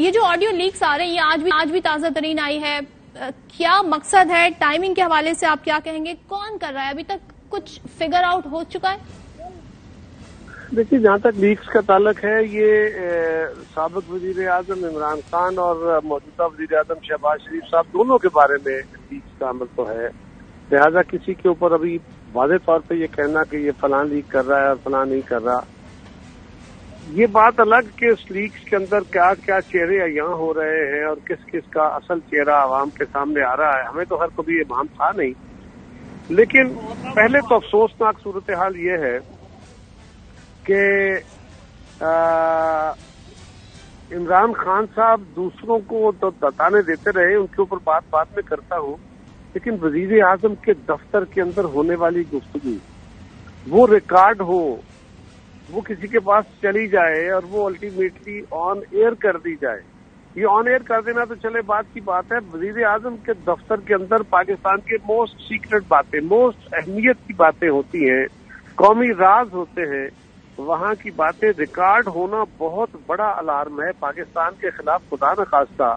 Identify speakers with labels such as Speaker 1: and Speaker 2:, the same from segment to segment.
Speaker 1: یہ جو audio leaks آ رہے ہیں یہ آج بھی تازہ ترین آئی ہے، کیا مقصد ہے؟ ٹائمنگ کے حوالے سے آپ کیا کہیں گے؟ کون کر رہا ہے؟ ابھی تک کچھ فگر آؤٹ ہو چکا ہے؟
Speaker 2: دیکھیے، جہاں تک لیکس کا تعلق ہے، یہ سابق وزیر اعظم عمران خان اور موجودہ وزیر اعظم شہباز شریف صاحب دونوں کے بارے میں لیکس کا عمل تو ہے، لہذا کسی کے اوپر ابھی واضح طور پہ یہ کہنا کہ یہ فلاں لیک کر رہا ہے اور فلاں نہیں کر رہا، یہ بات الگ کہ اس لیکس کے اندر کیا کیا چہرے یہاں ہو رہے ہیں اور کس کس کا اصل چہرہ عوام کے سامنے آ رہا ہے، ہمیں تو ہر کبھی ابہام تھا نہیں۔ لیکن پہلے تو افسوسناک صورتحال یہ ہے کہ عمران خان صاحب دوسروں کو تو بتانے دیتے رہے، ان کے اوپر بات میں کرتا ہوں، لیکن وزیر اعظم کے دفتر کے اندر ہونے والی گفتگو وہ ریکارڈ ہو، وہ کسی کے پاس چلی جائے اور وہ الٹیمیٹلی آن ایئر کر دی جائے، یہ آن ایئر کر دینا تو چلے بات کی بات ہے، وزیر اعظم کے دفتر کے اندر پاکستان کے موسٹ سیکرٹ باتیں، موسٹ اہمیت کی باتیں ہوتی ہیں، قومی راز ہوتے ہیں، وہاں کی باتیں ریکارڈ ہونا بہت بڑا الارم ہے پاکستان کے خلاف۔ خدا نخواستہ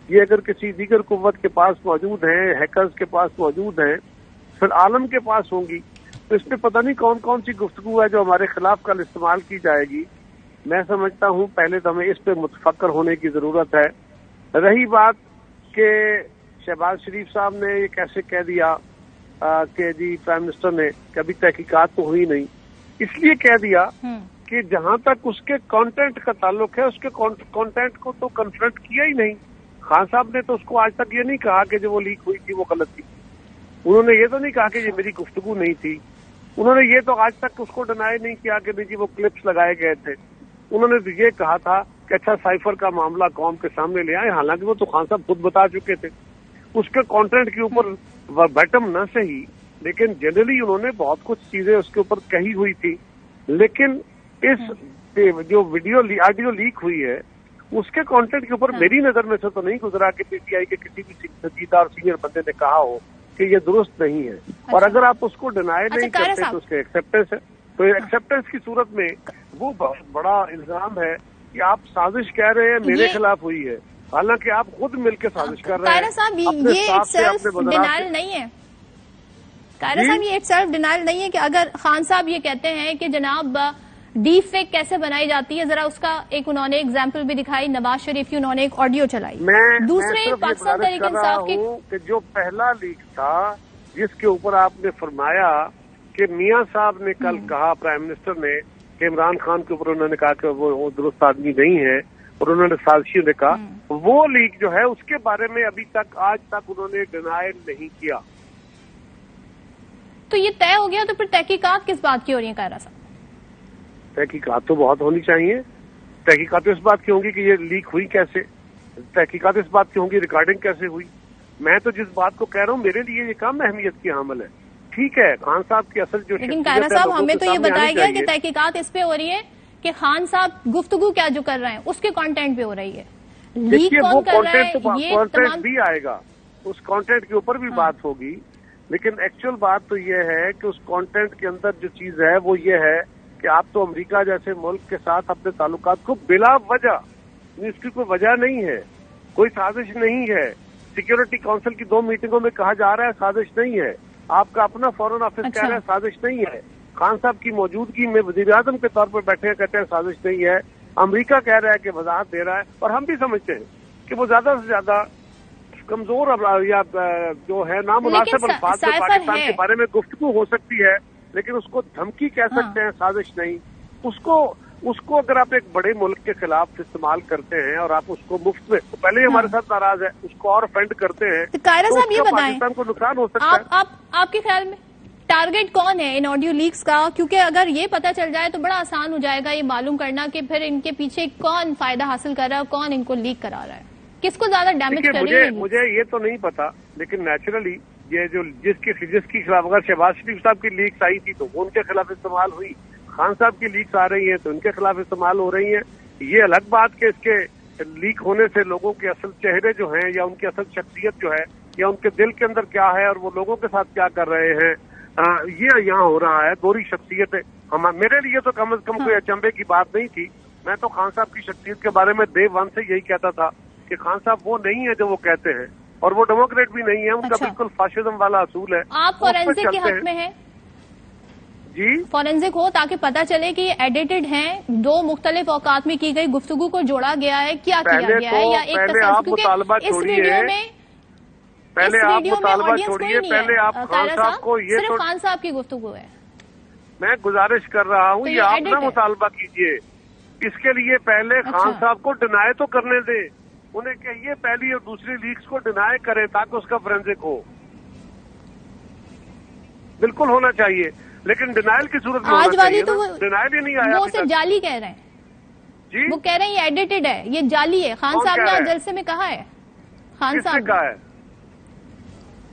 Speaker 2: یہ اگر کسی دیگر قوت کے پاس موجود ہیں، ہیکرز کے پاس موجود ہیں، پھر عالم کے پاس ہوں گی، تو اس پہ پتہ نہیں کون کون سی گفتگو ہے جو ہمارے خلاف کل استعمال کی جائے گی۔ میں سمجھتا ہوں پہلے تو ہمیں اس پہ متفکر ہونے کی ضرورت ہے۔ رہی بات کہ شہباز شریف صاحب نے یہ کیسے کہہ دیا کہ جی پرائم منسٹر نے کہ ابھی تحقیقات تو ہوئی نہیں، اس لیے کہہ دیا کہ جہاں تک اس کے کانٹینٹ کا تعلق ہے، اس کے کانٹینٹ کو تو کنفرنٹ کیا ہی نہیں۔ خان صاحب نے تو اس کو آج تک یہ نہیں کہا کہ جو وہ لیک ہوئی تھی وہ غلط تھی، انہوں نے یہ تو نہیں کہا کہ یہ میری گفتگو نہیں تھی، انہوں نے یہ تو آج تک اس کو ڈینائی نہیں کیا کہ جی وہ کلپس لگائے گئے تھے، انہوں نے یہ کہا تھا کہ اچھا سائفر کا معاملہ قوم کے سامنے لے آئے، حالانکہ وہ تو خان صاحب خود بتا چکے تھے۔ اس کے کانٹینٹ کے اوپر بیٹم نہ صحیح، لیکن جنرلی انہوں نے بہت کچھ چیزیں اس کے اوپر کہی ہوئی تھی، لیکن اس جو آڈیو لیک ہوئی ہے اس کے کانٹینٹ کے اوپر میری نظر میں سے تو نہیں گزرا کہ پی ٹی آئی کے کسی بھی سنجیدہ اور سینئر بندے نے کہا ہو کہ یہ درست نہیں ہے، اور اگر آپ اس کو ڈینائی نہیں کرتے تو اس کے ایکسیپٹنس ہے، تو ایکسیپٹنس کی صورت میں وہ بہت بڑا الزام ہے کہ آپ سازش کہہ رہے ہیں میرے خلاف ہوئی ہے، حالانکہ آپ خود مل کے سازش کر رہے ہیں۔
Speaker 1: یہ سیلف ڈینائل نہیں ہے قائرہ صاحب، یہ ایک سیلف ڈینائل نہیں ہے کہ اگر خان صاحب یہ کہتے ہیں کہ جناب ڈیپ فیک کیسے بنائی جاتی ہے، ذرا اس کا انہوں نے ایگزامپل بھی دکھائی، نواز شریف کی انہوں نے ایک آڈیو چلائی۔ دوسرے پاکستان تحریک انصاف
Speaker 2: کہ جو پہلا لیک تھا جس کے اوپر آپ نے فرمایا کہ میاں صاحب نے کل کہا، پرائم منسٹر نے، کہ عمران خان کے اوپر انہوں نے کہا کہ وہ درست آدمی نہیں ہے اور انہوں نے سازشی نے کہا، وہ لیک جو ہے اس کے بارے میں ابھی تک آج تک انہوں نے ڈینائی نہیں کیا۔
Speaker 1: تو یہ طے ہو گیا، تو پھر تحقیقات کس بات کی ہو رہی ہیں قائرہ صاحب؟
Speaker 2: تحقیقات تو بہت ہونی چاہیے، تحقیقات اس بات کی ہوں گی کہ یہ لیک ہوئی کیسے، تحقیقات اس بات کی ہوں گی ریکارڈنگ کیسے ہوئی۔ میں تو جس بات کو کہہ رہا ہوں میرے لیے یہ کم اہمیت کی حامل ہے۔ ٹھیک ہے، خان صاحب کی اصل جو،
Speaker 1: لیکن قائرہ صاحب ہمیں تو یہ بتایا گیا کہ تحقیقات اس پہ ہو رہی ہے کہ خان صاحب گفتگو کیا جو کر رہے ہیں اس کے کانٹینٹ پہ ہو رہی ہے، لیک کون کر رہا ہے یہ
Speaker 2: کانٹینٹ بھی آئے گا، اس کانٹینٹ کے اوپر بھی بات ہوگی، لیکن ایکچوئل بات تو یہ ہے کہ اس کانٹینٹ کے اندر جو چیز ہے وہ یہ ہے کہ آپ تو امریکہ جیسے ملک کے ساتھ اپنے تعلقات کو بلا وجہ، اس کی کوئی وجہ نہیں ہے، کوئی سازش نہیں ہے، سیکیورٹی کونسل کی 2 میٹنگوں میں کہا جا رہا ہے سازش نہیں ہے، آپ کا اپنا فورن آفس کہہ رہا ہے سازش نہیں ہے، خان صاحب کی موجودگی میں وزیر اعظم کے طور پر بیٹھے ہیں کہتے ہیں سازش نہیں ہے، امریکہ کہہ رہا ہے کہ وضاحت دے رہا ہے، اور ہم بھی سمجھتے ہیں کہ وہ زیادہ سے زیادہ کمزور یا جو ہے نامناسب الفاظ سے پاکستان کے بارے میں گفتگو ہو سکتی ہے، لیکن اس کو دھمکی کہہ سکتے ہیں، سازش نہیں۔ اس کو اگر آپ ایک بڑے ملک کے خلاف استعمال کرتے ہیں اور آپ اس کو مفت میں، پہلے ہی ہمارے ساتھ ناراض ہے، اس کو اور افینڈ کرتے ہیں تو پاکستان کو نقصان ہو سکتا ہے۔
Speaker 1: آپ کے خیال میں ٹارگٹ کون ہے ان آڈیو لیکس کا؟ کیونکہ اگر یہ پتا چل جائے تو بڑا آسان ہو جائے گا یہ معلوم کرنا کہ پھر ان کے پیچھے کون فائدہ حاصل کر رہا ہے، کون ان کو لیک کرا رہا ہے، کس کو زیادہ ڈیمیج کر رہی ہے۔
Speaker 2: مجھے یہ تو نہیں پتا، لیکن نیچرلی یہ جو جس کی خلاف اگر شہباز شریف صاحب کی لیکس آئی تھی تو وہ ان کے خلاف استعمال ہوئی، خان صاحب کی لیکس آ رہی ہیں تو ان کے خلاف استعمال ہو رہی ہیں۔ یہ الگ بات کہ اس کے لیک ہونے سے لوگوں کے اصل چہرے جو ہیں یا ان کی اصل شخصیت جو ہے یا ان کے دل کے اندر کیا ہے اور وہ لوگوں کے ساتھ کیا کر رہے ہیں، یہ یہاں ہو رہا ہے۔ دوہری شخصیت ہے، میرے لیے تو کم از کم کوئی اچنبے کی بات نہیں تھی، मैं तो खान साहब की शख्सियत के बारे में डे वन से यही कहता था कि खान साहब वो नहीं है जो वो कहते हैं, और वो डेमोक्रेट भी नहीं है, उनका बिल्कुल फाशिज्म वाला असूल है।
Speaker 1: आप फॉरेंसिक के हक में हैं
Speaker 2: जी?
Speaker 1: फॉरेंसिक हो ताकि पता चले कि ये एडिटेड हैं, दो मुख्तलिफ औकात में की गई गुफ्तगू को जोड़ा गया है, क्या किया गया है, या एक
Speaker 2: पहले आप मुतालबा छोड़िए, पहले आप मुतालबा छोड़िए, पहले आप खान साहब को ये
Speaker 1: सिर्फ खान साहब की गुफ्तगू है।
Speaker 2: मैं गुजारिश कर रहा हूँ, ये आप ना मुतालबा कीजिए, इसके लिए पहले खान साहब को डिनाई तो करने दे, उन्हें कहिए पहली और दूसरी लीक्स को डिनाई करें ताकि उसका फोरेंसिक हो, बिल्कुल होना चाहिए, लेकिन डिनाइल की सूरत में
Speaker 1: आज वाली तो
Speaker 2: डिनाइल ही नहीं आया।
Speaker 1: वो सिर्फ जाली कह रहे हैं
Speaker 2: जी,
Speaker 1: वो कह रहे हैं ये एडिटेड है, ये जाली है। खान साहब ने आज जलसे में कहा है, खान साहब
Speaker 2: कहा है,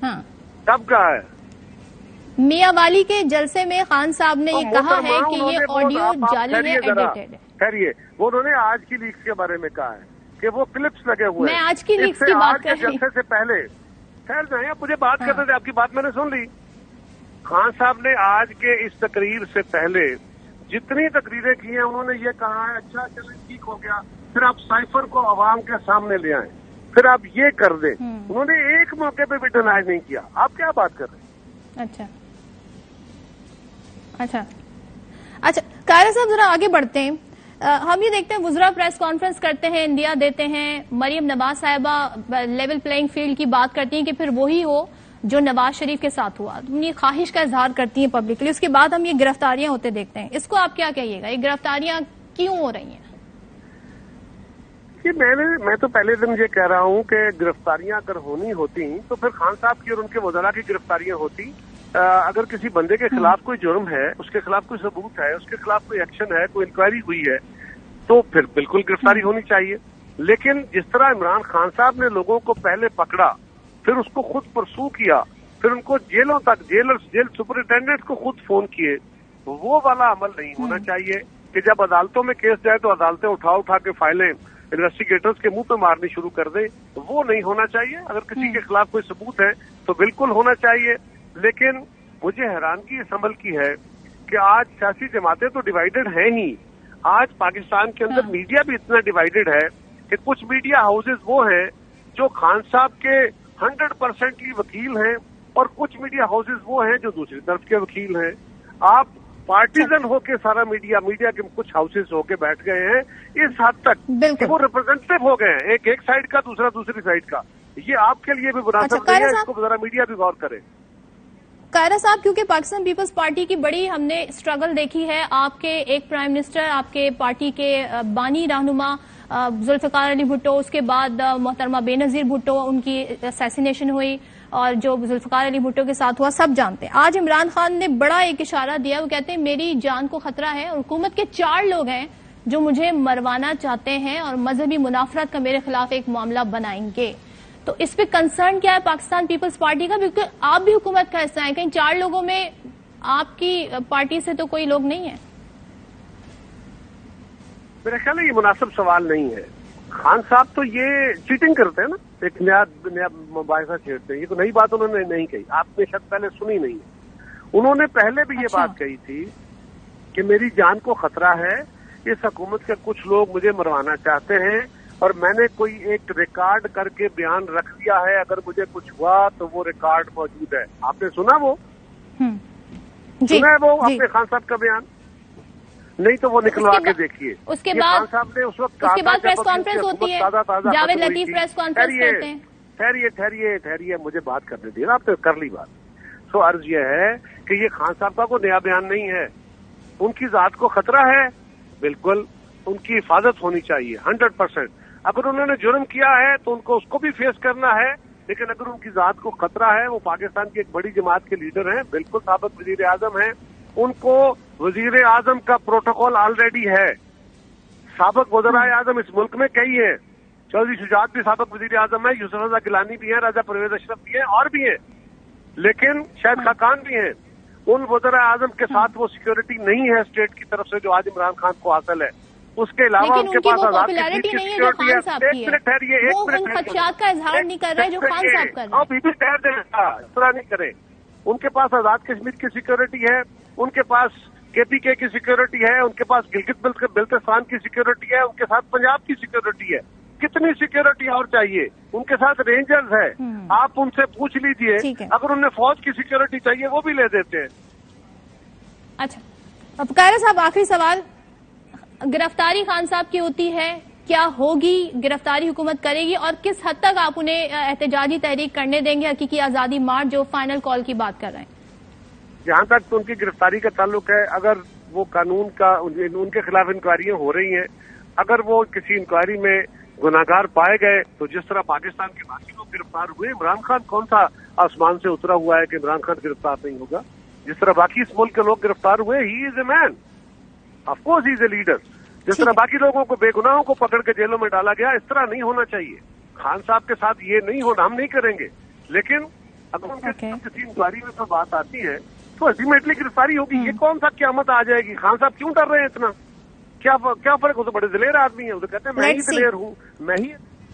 Speaker 1: हाँ
Speaker 2: कब कहा है?
Speaker 1: मियां वाली के जलसे में खान साहब ने ये कहा है कि ये ऑडियो जाली है, एडिटेड है।
Speaker 2: खैरिए, वो उन्होंने आज की लीक्स के बारे में कहा है कि वो क्लिप्स लगे हुए हैं।
Speaker 1: मैं आज की लीक्स की बात कर रही हूं।
Speaker 2: जलसे से पहले खैर नहीं, मुझे बात करते थे, आपकी बात मैंने सुन ली। खान साहब ने आज के इस तकरीर से पहले जितनी तकरीरें की हैं, उन्होंने ये कहा है अच्छा चलो ठीक हो गया, फिर आप साइफर को अवाम के सामने ले आए, फिर आप ये कर दें। उन्होंने एक मौके पे भी डिनाई नहीं किया। आप क्या बात कर रहे हैं?
Speaker 1: अच्छा अच्छा अच्छा, कायरा साहब जरा आगे बढ़ते हैं। हम ये देखते हैं वुज़रा प्रेस कॉन्फ्रेंस करते हैं, इंडिया देते हैं, मरियम नवाज साहिबा लेवल प्लेइंग फील्ड की बात करती हैं कि फिर वही हो जो नवाज शरीफ के साथ हुआ, ये ख्वाहिश का इजहार करती हैं पब्लिकली। उसके बाद हम ये गिरफ्तारियां होते देखते हैं, इसको आप क्या कहिएगा, ये गिरफ्तारियां क्यों हो रही हैं?
Speaker 2: मैं तो पहले दिन ये कह रहा हूं कि गिरफ्तारियां अगर होनी होती तो फिर खान साहब की और उनके वज़रा की गिरफ्तारियां होती। अगर किसी बंदे के खिलाफ कोई जुर्म है, उसके खिलाफ कोई सबूत है, उसके खिलाफ कोई एक्शन है, कोई इंक्वायरी हुई है, तो फिर बिल्कुल गिरफ्तारी होनी चाहिए। लेकिन जिस तरह इमरान खान साहब ने लोगों को पहले पकड़ा, फिर उसको खुद परसू किया, फिर उनको जेलों तक जेल सुपरिटेंडेंट को खुद फोन किए, वो वाला अमल नहीं होना चाहिए कि जब अदालतों में केस जाए तो अदालतें उठा के फाइलें इन्वेस्टिगेटर्स के मुंह पे मारनी शुरू कर दे, वो नहीं होना चाहिए। अगर किसी के खिलाफ कोई सबूत है तो बिल्कुल होना चाहिए। लेकिन मुझे हैरानगी इस अमल की है कि आज सियासी जमातें तो डिवाइडेड हैं ही। आज पाकिस्तान के अंदर मीडिया भी इतना डिवाइडेड है कि कुछ मीडिया हाउसेज वो हैं जो खान साहब के 100% वकील हैं, और कुछ मीडिया हाउसेज वो हैं जो दूसरी तरफ के वकील हैं। आप पार्टीजन होके सारा मीडिया के कुछ हाउसेज होके बैठ गए हैं इस हद तक कि वो रिप्रेजेंटेटिव हो गए हैं, एक साइड का, दूसरा दूसरी साइड का। ये आपके लिए भी मुनासिब नहीं है, इसको जरा मीडिया भी गौर करे।
Speaker 1: कायरा साहब, क्योंकि पाकिस्तान पीपल्स पार्टी की बड़ी हमने स्ट्रगल देखी है, आपके एक प्राइम मिनिस्टर, आपके पार्टी के बानी रहनुमा जुल्फिकार अली भुट्टो, उसके बाद मोहतरमा बेनजीर भुट्टो, उनकी असैसिनेशन हुई, और जो जुल्फिकार अली भुट्टो के साथ हुआ सब जानते हैं। आज इमरान खान ने बड़ा एक इशारा दिया, वो कहते हैं मेरी जान को खतरा है और हुकूमत के 4 लोग हैं जो मुझे मरवाना चाहते हैं और मजहबी मुनाफरत का मेरे खिलाफ एक मामला बनाएंगे। तो इस पे कंसर्न क्या है पाकिस्तान पीपल्स पार्टी का? क्योंकि आप भी हुकूमत का हिस्सा है, कहीं 4 लोगों में आपकी पार्टी से तो कोई लोग नहीं है?
Speaker 2: मेरा ख्याल है ये मुनासिब सवाल नहीं है। खान साहब तो ये चीटिंग करते हैं ना, एक नया मुबाहिसा छेड़ते हैं। ये तो नई बात उन्होंने नहीं कही, आपने शायद पहले सुनी नहीं है। उन्होंने पहले भी ये बात कही थी कि मेरी जान को खतरा है, इस हुकूमत के कुछ लोग मुझे मरवाना चाहते हैं, और मैंने कोई एक रिकॉर्ड करके बयान रख दिया है, अगर मुझे कुछ हुआ तो वो रिकॉर्ड मौजूद है। आपने सुना वो? सुना है वो आपने खान साहब का बयान? नहीं तो वो निकलवा के देखिए।
Speaker 1: उसके बाद
Speaker 2: खान साहब ने उस वक्त
Speaker 1: उसके बाद प्रेस कॉन्फ्रेंस होती है, जावेद लतीफ प्रेस कॉन्फ्रेंस करते हैं।
Speaker 2: ठहरिए मुझे बात करने दिए ना, आपने कर ली बात। तो अर्ज यह है कि ये खान साहब का कोई नया बयान नहीं है। उनकी जात को खतरा है, बिल्कुल उनकी हिफाजत होनी चाहिए 100%। अगर उन्होंने जुर्म किया है तो उनको उसको भी फेस करना है, लेकिन अगर उनकी जात को खतरा है, वो पाकिस्तान की एक बड़ी जमात के लीडर हैं, बिल्कुल साबिक वजीर आजम हैं, उनको वजीर आजम का प्रोटोकॉल ऑलरेडी है। साबिक वज़राए आजम इस मुल्क में कई हैं, चौधरी शुजात भी साबिक वजीर आजम है, यूसुफ रजा गिलानी भी है, राजा परवेज अशरफ भी है, और भी हैं, लेकिन शायद खाकान भी हैं। उन वज़राए आजम के साथ वो सिक्योरिटी नहीं है स्टेट की तरफ से जो आज इमरान खान को हासिल है। उसके अलावा उनके पास
Speaker 1: पॉपुलैरिटी नहीं है जो खान साहब की है। वो उन खदशात का इजहार नहीं कर रहे हैं जो खान साहब कर रहे हैं।
Speaker 2: बीबी ठहर देगा, इस तरह नहीं करे। उनके पास आजाद कश्मीर की सिक्योरिटी है, उनके पास KPK की सिक्योरिटी है, उनके पास गिलगित बिल्तिस्तान की सिक्योरिटी है, उनके साथ पंजाब की सिक्योरिटी है। कितनी सिक्योरिटी और चाहिए? उनके साथ रेंजर्स है, आप उनसे पूछ लीजिए, अगर उन्हें फौज की सिक्योरिटी चाहिए वो भी ले देते हैं।
Speaker 1: अच्छा, अब कायरा साहब आखिरी सवाल, गिरफ्तारी खान साहब की होती है, क्या होगी? गिरफ्तारी हुकूमत करेगी और किस हद तक आप उन्हें एहतजाजी तहरीक करने देंगे, हकीकी आजादी मार्च जो फाइनल कॉल की बात कर रहे हैं?
Speaker 2: जहां तक तो उनकी गिरफ्तारी का ताल्लुक है, अगर वो कानून का उनके खिलाफ इंक्वायरियां हो रही हैं, अगर वो किसी इंक्वायरी में गुनाहगार पाए गए तो जिस तरह पाकिस्तान के बाकी लोग गिरफ्तार हुए, इमरान खान कौन सा आसमान से उतरा हुआ है कि इमरान खान गिरफ्तार नहीं होगा? जिस तरह बाकी इस मुल्क के लोग गिरफ्तार हुए, he is a man, of course he is a leader. जिस तरह बाकी लोगों को, बेगुनाहों को पकड़ के जेलों में डाला गया, इस तरह नहीं होना चाहिए। खान साहब के साथ ये नहीं होना, हम नहीं करेंगे, लेकिन अगर उनके किसी इंक्वायरी में तो बात आती है तो अल्टीमेटली गिरफ्तारी होगी। ये कौन सा क़यामत आ जाएगी? खान साहब क्यों डर रहे हैं इतना? क्या फर्क हो? तो बड़े दिलेर आदमी है, वो तो कहते हैं मैं ही दिलेर हूँ, मैं ही